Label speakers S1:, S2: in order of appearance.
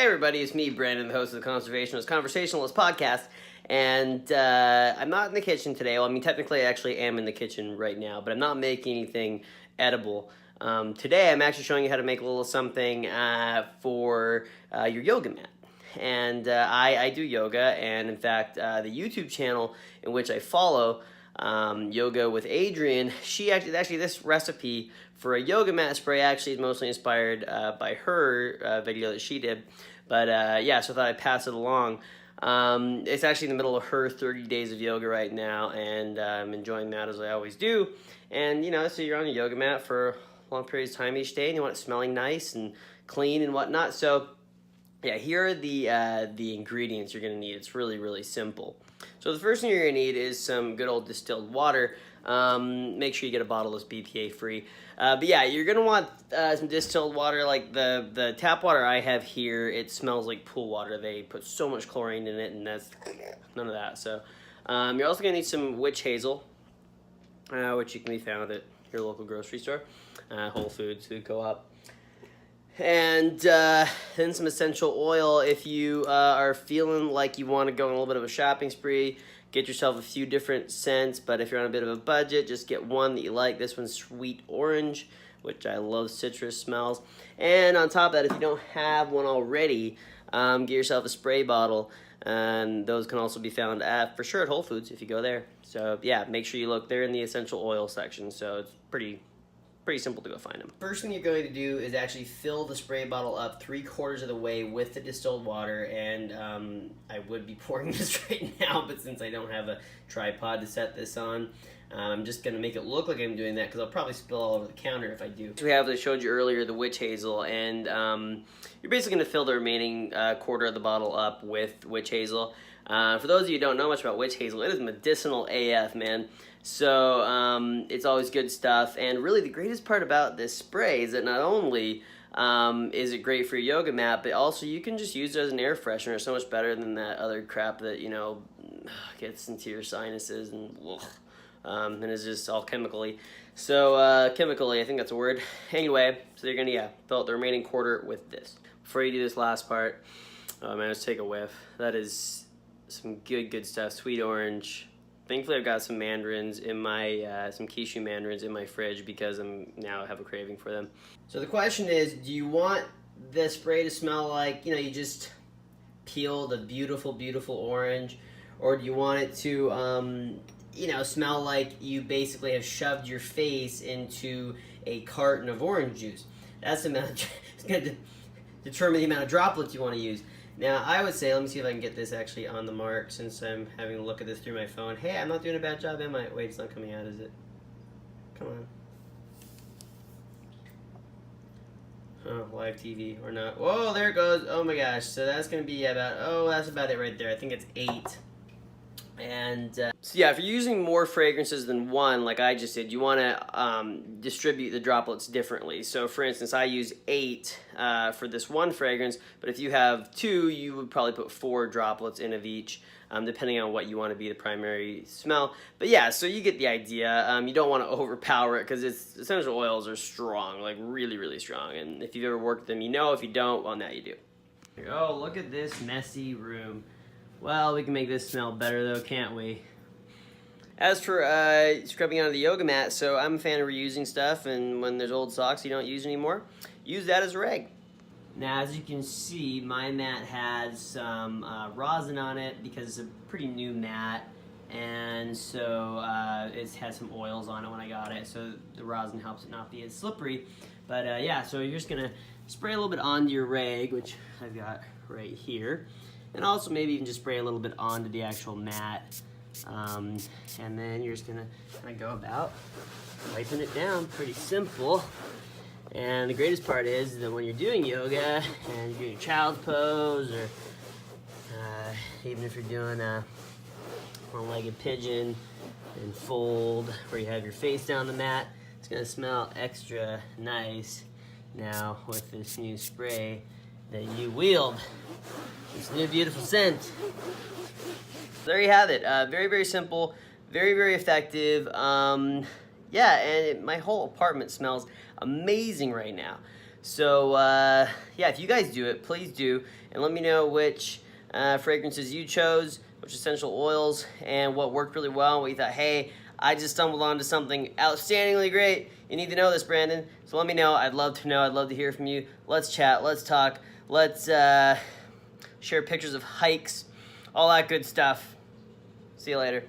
S1: Hey everybody, it's me, Brandon, the host of the Conservationist Conversationalist podcast, and I'm not in the kitchen today. Well, I mean, technically I actually am in the kitchen right now, but I'm not making anything edible. Today I'm actually showing you how to make a little something for your yoga mat. And I do yoga, and in fact, the YouTube channel in which I follow, Yoga with Adrian, actually this recipe for a yoga mat spray actually is mostly inspired by her video that she did. But yeah, so I thought I'd pass it along. It's actually in the middle of her 30 days of yoga right now, and I'm enjoying that as I always do. And you know, so you're on a yoga mat for long periods of time each day, and you want it smelling nice and clean and whatnot. So yeah, here are the ingredients you're going to need. It's really, really simple. So the first thing you're going to need is some good old distilled water. Make sure you get a bottle that's BPA free. But yeah, you're going to want some distilled water. Like the tap water I have here, it smells like pool water. They put so much chlorine in it, and that's none of that. So you're also going to need some witch hazel, which you can be found at your local grocery store, Whole Foods, Food Co-op. And then some essential oil. If you are feeling like you want to go on a little bit of a shopping spree, get yourself a few different scents. But if you're on a bit of a budget, just get one that you like. This one's sweet orange, which I love citrus smells. And on top of that, if you don't have one already, get yourself a spray bottle. And those can also be found for sure at Whole Foods if you go there. So yeah, make sure you look. They're in the essential oil section, so it's pretty simple to go find them. First thing you're going to do is actually fill the spray bottle up 3/4 of the way with the distilled water, and I would be pouring this right now, but since I don't have a tripod to set this on, I'm just going to make it look like I'm doing that because I'll probably spill all over the counter if I do. So we have, as I showed you earlier, the witch hazel, and you're basically going to fill the remaining quarter of the bottle up with witch hazel. For those of you who don't know much about witch hazel, it is medicinal AF, man. So it's always good stuff, and really the greatest part about this spray is that not only is it great for your yoga mat, but also you can just use it as an air freshener. It's so much better than that other crap that, you know, gets into your sinuses and is just all chemically. So chemically, I think that's a word. Anyway, so you're gonna fill out the remaining quarter with this. Before you do this last part, oh man, let's take a whiff. That is some good stuff. Sweet orange. Thankfully, I've got some mandarins in my, some Kishu mandarins in my fridge because now I have a craving for them. So the question is, do you want the spray to smell like, you know, you just peeled a beautiful, beautiful orange? Or do you want it to, you know, smell like you basically have shoved your face into a carton of orange juice? That's the amount, it's going to determine the amount of droplets you want to use. Now, I would say, let me see if I can get this actually on the mark since I'm having a look at this through my phone. Hey, I'm not doing a bad job, am I? Wait, it's not coming out, is it? Come on. Oh, live TV or not. Whoa, there it goes. Oh my gosh. So that's going to be that's about it right there. I think it's 8. And so yeah, if you're using more fragrances than one, like I just did, you want to distribute the droplets differently. So for instance, I use 8 for this one fragrance, but if you have 2, you would probably put 4 droplets in of each, depending on what you want to be the primary smell. But yeah, so you get the idea. You don't want to overpower it because essential oils are strong, like really, really strong. And if you've ever worked with them, you know. If you don't, well, now you do. Oh, look at this messy room. Well, we can make this smell better though, can't we? As for scrubbing onto the yoga mat, so I'm a fan of reusing stuff, and when there's old socks you don't use anymore, use that as a rag. Now, as you can see, my mat has some rosin on it because it's a pretty new mat, and so it has some oils on it when I got it, so the rosin helps it not be as slippery. But yeah, so you're just gonna spray a little bit onto your rag, which I've got right here. And also maybe even just spray a little bit onto the actual mat. And then you're just gonna kind of go about wiping it down. Pretty simple. And the greatest part is that when you're doing yoga and you're doing child's pose, or even if you're doing a one-legged pigeon and fold where you have your face down the mat, it's gonna smell extra nice now with this new spray that you wield. This new beautiful scent. There you have it. Very, very simple. Very, very effective. Yeah, and my whole apartment smells amazing right now. So yeah, if you guys do it, please do, and let me know which fragrances you chose, which essential oils, and what worked really well, what you thought, hey, I just stumbled onto something outstandingly great. You need to know this, Brandon. So let me know. I'd love to know. I'd love to hear from you. Let's chat. Let's talk. Let's share pictures of hikes, all that good stuff. See you later.